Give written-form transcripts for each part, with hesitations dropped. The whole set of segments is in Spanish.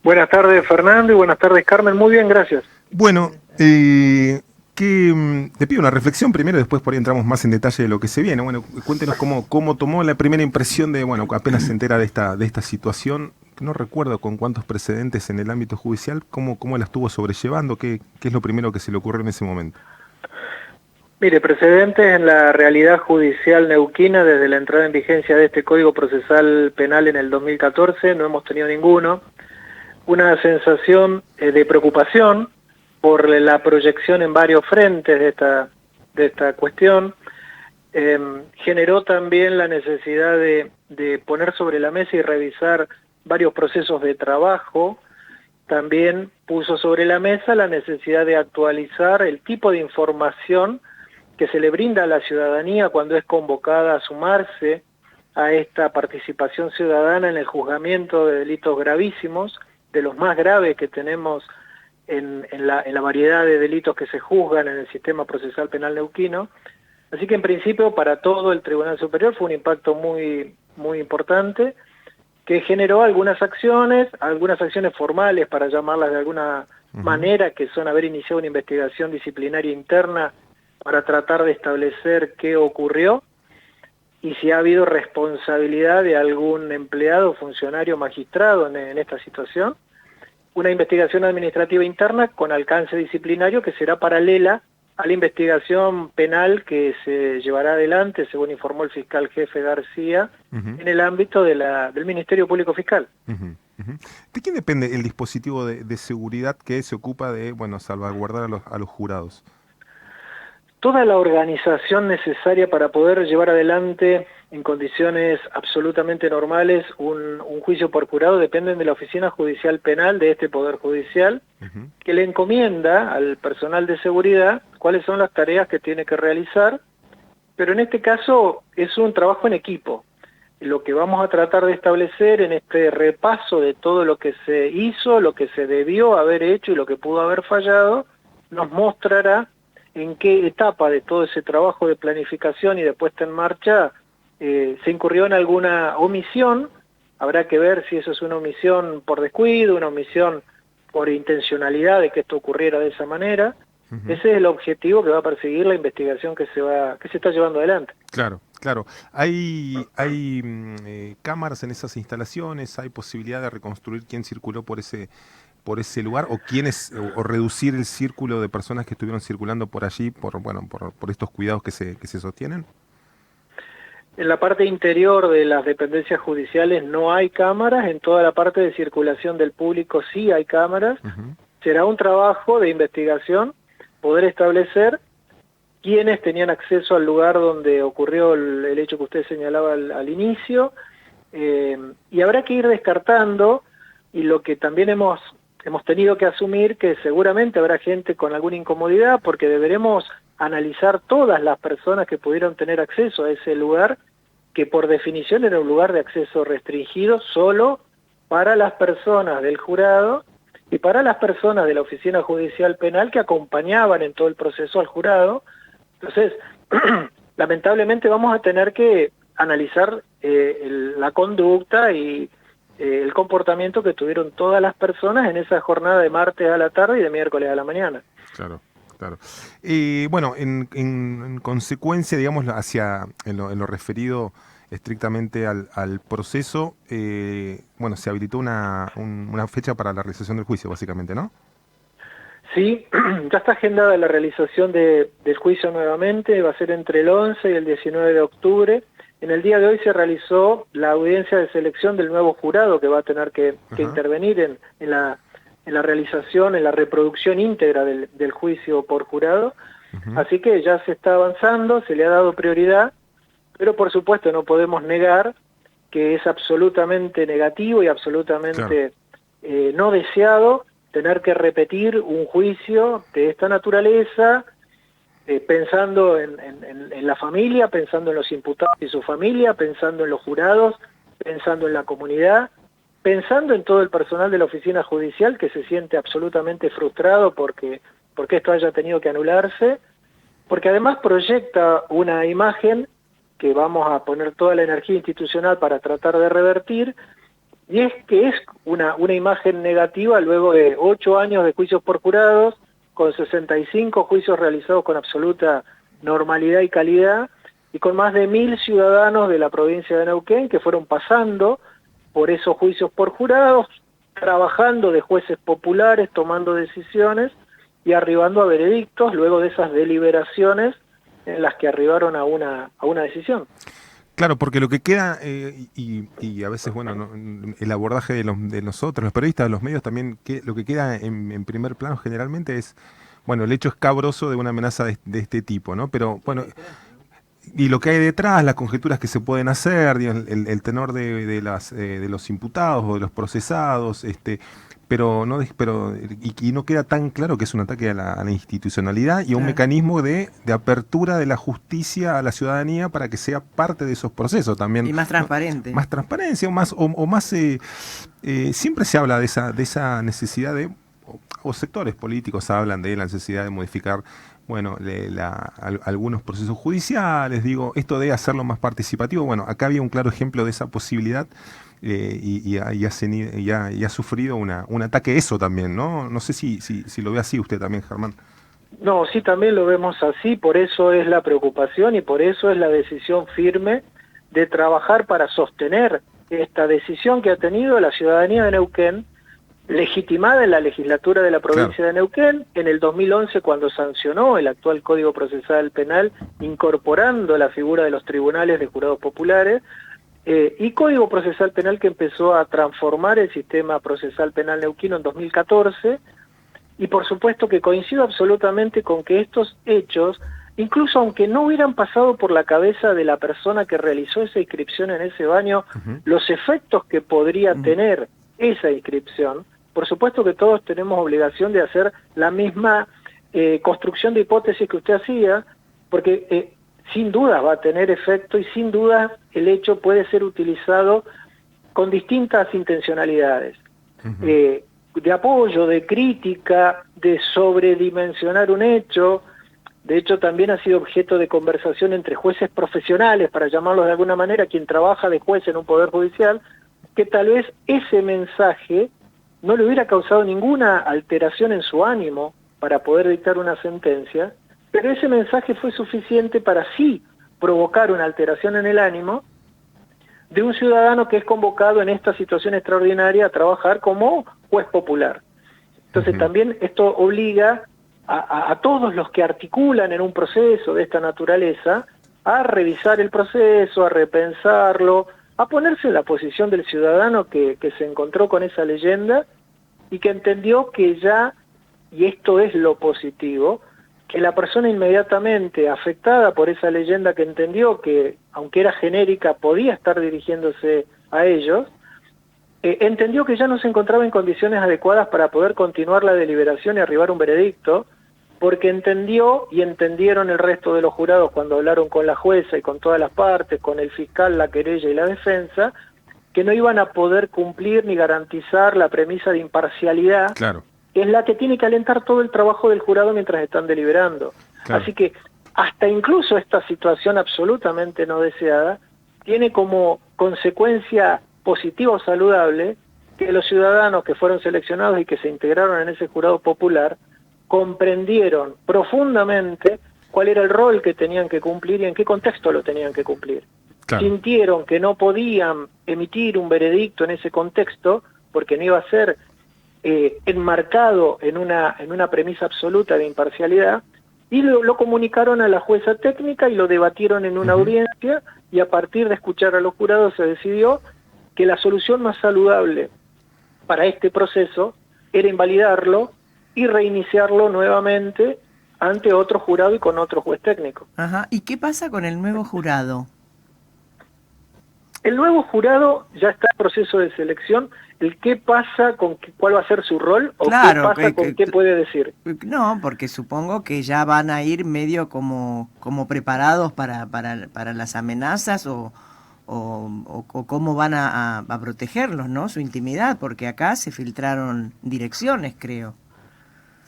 Buenas tardes, Fernando, y buenas tardes, Carmen. Muy bien, gracias. Bueno, te pido una reflexión primero, después por ahí entramos más en detalle de lo que se viene. Bueno, cuéntenos cómo tomó la primera impresión de, bueno, apenas se entera de esta situación. No recuerdo con cuántos precedentes en el ámbito judicial, cómo la estuvo sobrellevando, qué es lo primero que se le ocurrió en ese momento. Mire, precedentes en la realidad judicial neuquina desde la entrada en vigencia de este Código Procesal Penal en el 2014 no hemos tenido ninguno. Una sensación de preocupación por la proyección en varios frentes de esta cuestión. Generó también la necesidad de poner sobre la mesa y revisar varios procesos de trabajo. También puso sobre la mesa la necesidad de actualizar el tipo de información que se le brinda a la ciudadanía cuando es convocada a sumarse a esta participación ciudadana en el juzgamiento de delitos gravísimos, de los más graves que tenemos en la variedad de delitos que se juzgan en el sistema procesal penal neuquino. Así que en principio para todo el Tribunal Superior fue un impacto muy importante, que generó algunas acciones formales, para llamarlas de alguna manera, que son haber iniciado una investigación disciplinaria interna para tratar de establecer qué ocurrió y si ha habido responsabilidad de algún empleado, funcionario, magistrado en esta situación. Una investigación administrativa interna con alcance disciplinario que será paralela a la investigación penal que se llevará adelante, según informó el fiscal jefe García, en el ámbito del Ministerio Público Fiscal. ¿De quién depende el dispositivo de seguridad que se ocupa de, bueno, salvaguardar a los jurados? Toda la organización necesaria para poder llevar adelante en condiciones absolutamente normales un juicio por jurado dependen de la Oficina Judicial Penal de este Poder Judicial, que le encomienda al personal de seguridad cuáles son las tareas que tiene que realizar, pero en este caso es un trabajo en equipo. Lo que vamos a tratar de establecer en este repaso de todo lo que se hizo, lo que se debió haber hecho y lo que pudo haber fallado, nos mostrará en qué etapa de todo ese trabajo de planificación y de puesta en marcha se incurrió en alguna omisión. Habrá que ver si eso es una omisión por descuido, una omisión por intencionalidad de que esto ocurriera de esa manera. Ese es el objetivo que va a perseguir la investigación que se está llevando adelante. Claro, claro. ¿Hay cámaras en esas instalaciones? ¿Hay posibilidad de reconstruir quién circuló por ese lugar o quiénes o reducir el círculo de personas que estuvieron circulando por allí por estos cuidados que se sostienen? En la parte interior de las dependencias judiciales no hay cámaras, en toda la parte de circulación del público sí hay cámaras. Será un trabajo de investigación poder establecer quiénes tenían acceso al lugar donde ocurrió el hecho que usted señalaba al inicio, y habrá que ir descartando, y lo que también hemos tenido que asumir, que seguramente habrá gente con alguna incomodidad, porque deberemos analizar todas las personas que pudieron tener acceso a ese lugar, que por definición era un lugar de acceso restringido solo para las personas del jurado y para las personas de la Oficina Judicial Penal que acompañaban en todo el proceso al jurado. Entonces, lamentablemente vamos a tener que analizar la conducta y el comportamiento que tuvieron todas las personas en esa jornada de martes a la tarde y de miércoles a la mañana. Claro, claro. Bueno, en consecuencia, digamos, en lo referido estrictamente al proceso, bueno, se habilitó una fecha para la realización del juicio, básicamente, ¿no? Sí, ya está agendada la realización del juicio nuevamente, va a ser entre el 11 y el 19 de octubre. En el día de hoy se realizó la audiencia de selección del nuevo jurado que va a tener que intervenir en la realización, en la reproducción íntegra del juicio por jurado. Así que ya se está avanzando, se le ha dado prioridad, pero por supuesto no podemos negar que es absolutamente negativo y absolutamente no deseado tener que repetir un juicio de esta naturaleza, pensando en la familia, pensando en los imputados y su familia, pensando en los jurados, pensando en la comunidad, pensando en todo el personal de la oficina judicial que se siente absolutamente frustrado porque esto haya tenido que anularse, porque además proyecta una imagen que vamos a poner toda la energía institucional para tratar de revertir, y es que es una imagen negativa luego de 8 años de juicios por jurados, con 65 juicios realizados con absoluta normalidad y calidad, y con más de 1000 ciudadanos de la provincia de Neuquén que fueron pasando por esos juicios por jurados, trabajando de jueces populares, tomando decisiones y arribando a veredictos luego de esas deliberaciones en las que arribaron a una decisión. Claro, porque lo que queda, y a veces, bueno, el abordaje de nosotros, los periodistas, de los medios también, lo que queda en primer plano generalmente es, bueno, el hecho escabroso de una amenaza de este tipo, ¿no? Pero, bueno, y lo que hay detrás, las conjeturas que se pueden hacer, digamos, el tenor de los imputados o de los procesados, pero y no queda tan claro que es un ataque a la institucionalidad y a un mecanismo de apertura de la justicia a la ciudadanía para que sea parte de esos procesos también. Y más transparente. ¿No? Más transparencia, o más siempre se habla de esa necesidad o sectores políticos hablan de la necesidad de modificar, bueno, algunos procesos judiciales, digo, esto de hacerlo más participativo. Bueno, acá había un claro ejemplo de esa posibilidad. Y ha sufrido un ataque eso también, ¿no? No sé si lo ve así usted también, Germán. No, sí, también lo vemos así, por eso es la preocupación y por eso es la decisión firme de trabajar para sostener esta decisión que ha tenido la ciudadanía de Neuquén, legitimada en la legislatura de la provincia de Neuquén, en el 2011 cuando sancionó el actual Código Procesal Penal, incorporando la figura de los tribunales de jurados populares, y Código Procesal Penal que empezó a transformar el sistema procesal penal neuquino en 2014, y por supuesto que coincido absolutamente con que estos hechos, incluso aunque no hubieran pasado por la cabeza de la persona que realizó esa inscripción en ese baño, los efectos que podría tener esa inscripción, por supuesto que todos tenemos obligación de hacer la misma construcción de hipótesis que usted hacía, porque sin duda va a tener efecto y sin duda el hecho puede ser utilizado con distintas intencionalidades, de apoyo, de crítica, de sobredimensionar un hecho. De hecho también ha sido objeto de conversación entre jueces profesionales, para llamarlos de alguna manera, quien trabaja de juez en un poder judicial, que tal vez ese mensaje no le hubiera causado ninguna alteración en su ánimo para poder dictar una sentencia, pero ese mensaje fue suficiente para sí provocar una alteración en el ánimo de un ciudadano que es convocado en esta situación extraordinaria a trabajar como juez popular. Entonces también esto obliga a todos los que articulan en un proceso de esta naturaleza a revisar el proceso, a repensarlo, a ponerse en la posición del ciudadano que se encontró con esa leyenda y que entendió que ya, y esto es lo positivo, que la persona inmediatamente afectada por esa leyenda que entendió que, aunque era genérica, podía estar dirigiéndose a ellos, entendió que ya no se encontraba en condiciones adecuadas para poder continuar la deliberación y arribar a un veredicto, porque entendió y entendieron el resto de los jurados cuando hablaron con la jueza y con todas las partes, con el fiscal, la querella y la defensa, que no iban a poder cumplir ni garantizar la premisa de imparcialidad, que es la que tiene que alentar todo el trabajo del jurado mientras están deliberando. Así que hasta incluso esta situación absolutamente no deseada tiene como consecuencia positiva o saludable que los ciudadanos que fueron seleccionados y que se integraron en ese jurado popular comprendieron profundamente cuál era el rol que tenían que cumplir y en qué contexto lo tenían que cumplir. Sintieron que no podían emitir un veredicto en ese contexto porque no iba a ser enmarcado en una premisa absoluta de imparcialidad, y lo comunicaron a la jueza técnica y lo debatieron en una audiencia, y a partir de escuchar a los jurados se decidió que la solución más saludable para este proceso era invalidarlo y reiniciarlo nuevamente ante otro jurado y con otro juez técnico. ¿Y qué pasa con el nuevo jurado? El nuevo jurado ya está en proceso de selección. ¿El qué pasa con cuál va a ser su rol o qué pasa con qué puede decir? No, porque supongo que ya van a ir medio como preparados para las amenazas o cómo van a protegerlos, ¿no? Su intimidad, porque acá se filtraron direcciones, creo.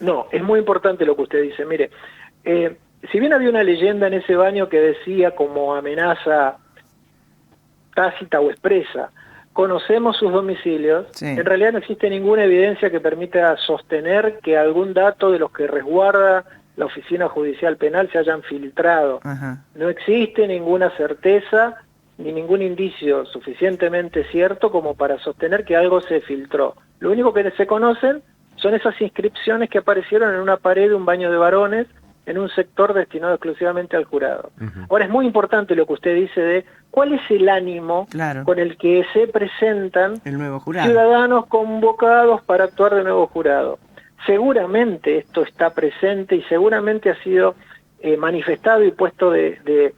No, es muy importante lo que usted dice. Mire, si bien había una leyenda en ese baño que decía como amenaza tácita o expresa conocemos sus domicilios, Sí. en realidad no existe ninguna evidencia que permita sostener que algún dato de los que resguarda la Oficina Judicial Penal se hayan filtrado. Ajá. No existe ninguna certeza ni ningún indicio suficientemente cierto como para sostener que algo se filtró. Lo único que se conocen son esas inscripciones que aparecieron en una pared de un baño de varones en un sector destinado exclusivamente al jurado. Ahora es muy importante lo que usted dice de cuál es el ánimo Claro. con el que se presentan El nuevo jurado. ciudadanos convocados para actuar de nuevo jurado. Seguramente esto está presente y seguramente ha sido manifestado y puesto de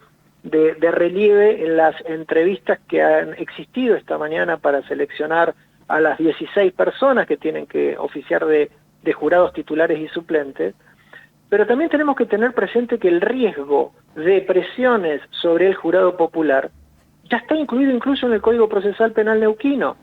relieve en las entrevistas que han existido esta mañana para seleccionar a las 16 personas que tienen que oficiar de jurados titulares y suplentes. Pero también tenemos que tener presente que el riesgo de presiones sobre el jurado popular ya está incluido incluso en el Código Procesal Penal neuquino.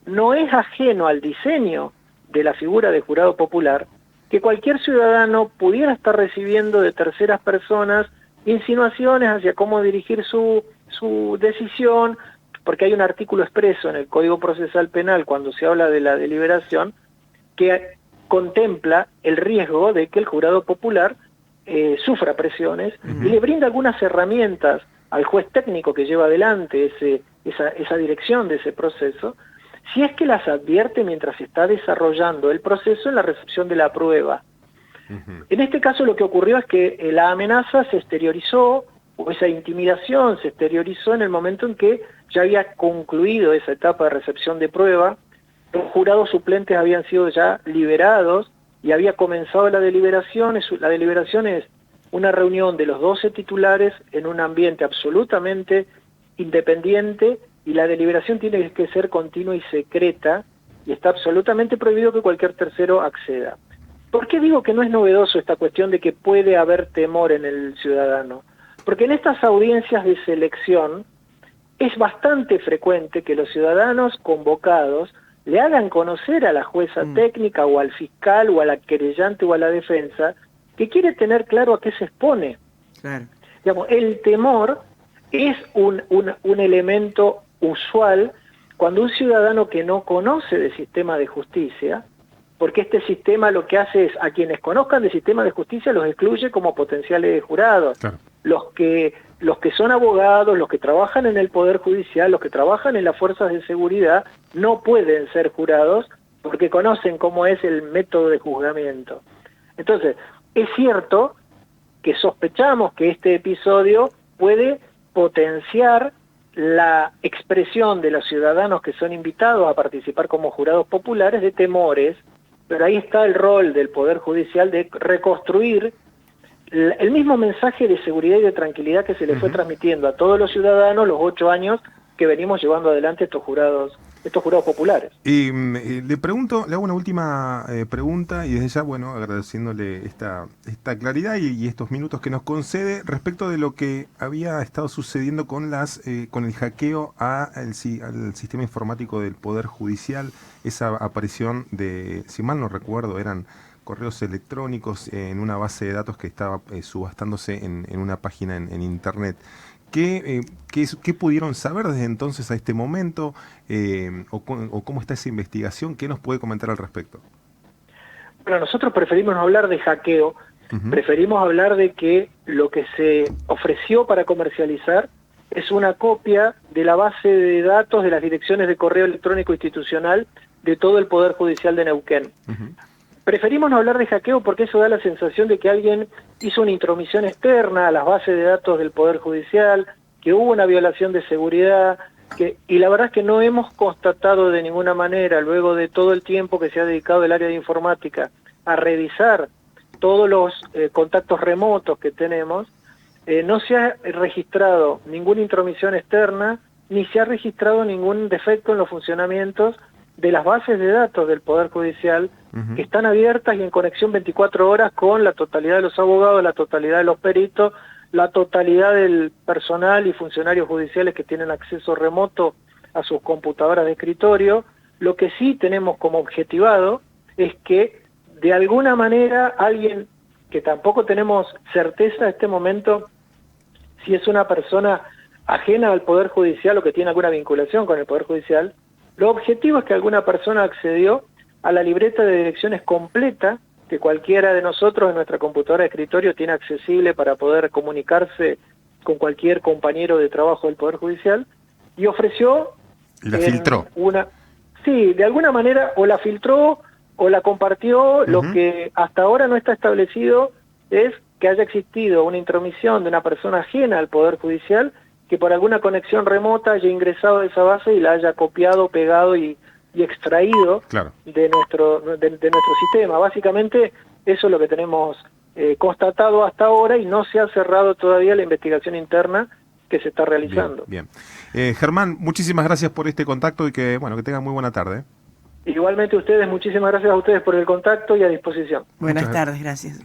No es ajeno al diseño de la figura de jurado popular que cualquier ciudadano pudiera estar recibiendo de terceras personas insinuaciones hacia cómo dirigir su decisión, porque hay un artículo expreso en el Código Procesal Penal cuando se habla de la deliberación que contempla el riesgo de que el jurado popular sufra presiones y le brinda algunas herramientas al juez técnico que lleva adelante esa dirección de ese proceso, si es que las advierte mientras se está desarrollando el proceso en la recepción de la prueba. En este caso lo que ocurrió es que la amenaza se exteriorizó, o esa intimidación se exteriorizó en el momento en que ya había concluido esa etapa de recepción de prueba, los jurados suplentes habían sido ya liberados y había comenzado la deliberación. La deliberación es una reunión de los 12 titulares en un ambiente absolutamente independiente y la deliberación tiene que ser continua y secreta y está absolutamente prohibido que cualquier tercero acceda. ¿Por qué digo que no es novedoso esta cuestión de que puede haber temor en el ciudadano? Porque en estas audiencias de selección es bastante frecuente que los ciudadanos convocados le hagan conocer a la jueza técnica o al fiscal o a la querellante o a la defensa que quiere tener claro a qué se expone. Claro. Digamos, el temor es un elemento usual cuando un ciudadano que no conoce del sistema de justicia, porque este sistema lo que hace es a quienes conozcan del sistema de justicia los excluye como potenciales jurados. Claro. Los que son abogados, los que trabajan en el Poder Judicial, los que trabajan en las fuerzas de seguridad, no pueden ser jurados porque conocen cómo es el método de juzgamiento. Entonces, es cierto que sospechamos que este episodio puede potenciar la expresión de los ciudadanos que son invitados a participar como jurados populares de temores, pero ahí está el rol del Poder Judicial de reconstruir el mismo mensaje de seguridad y de tranquilidad que se le fue transmitiendo a todos los ciudadanos los 8 años que venimos llevando adelante estos jurados populares. Y le hago una última pregunta y desde ya, bueno, agradeciéndole esta claridad y estos minutos que nos concede respecto de lo que había estado sucediendo con el hackeo al sistema informático del Poder Judicial, esa aparición de, si mal no recuerdo, eran correos electrónicos en una base de datos que estaba subastándose en una página en internet. ¿Qué pudieron saber desde entonces a este momento? ¿O cómo está esa investigación? ¿Qué nos puede comentar al respecto? Bueno, nosotros preferimos no hablar de hackeo, preferimos hablar de que lo que se ofreció para comercializar es una copia de la base de datos de las direcciones de correo electrónico institucional de todo el Poder Judicial de Neuquén. Preferimos no hablar de hackeo porque eso da la sensación de que alguien hizo una intromisión externa a las bases de datos del Poder Judicial, que hubo una violación de seguridad, y la verdad es que no hemos constatado de ninguna manera, luego de todo el tiempo que se ha dedicado el área de informática a revisar todos los contactos remotos que tenemos, no se ha registrado ninguna intromisión externa, ni se ha registrado ningún defecto en los funcionamientos de las bases de datos del Poder Judicial, que están abiertas y en conexión 24 horas con la totalidad de los abogados, la totalidad de los peritos, la totalidad del personal y funcionarios judiciales que tienen acceso remoto a sus computadoras de escritorio. Lo que sí tenemos como objetivado es que de alguna manera alguien, que tampoco tenemos certeza en este momento si es una persona ajena al Poder Judicial o que tiene alguna vinculación con el Poder Judicial, Lo objetivo es que alguna persona accedió a la libreta de direcciones completa que cualquiera de nosotros en nuestra computadora de escritorio tiene accesible para poder comunicarse con cualquier compañero de trabajo del Poder Judicial, y ofreció... ¿Y la filtró? Sí, de alguna manera o la filtró o la compartió. Lo que hasta ahora no está establecido es que haya existido una intromisión de una persona ajena al Poder Judicial que por alguna conexión remota haya ingresado a esa base y la haya copiado, pegado y extraído de nuestro sistema. Básicamente eso es lo que tenemos constatado hasta ahora, y no se ha cerrado todavía la investigación interna que se está realizando. Bien. Germán, muchísimas gracias por este contacto y que tengan muy buena tarde. Igualmente ustedes, muchísimas gracias a ustedes por el contacto y a disposición. Buenas tardes, gracias.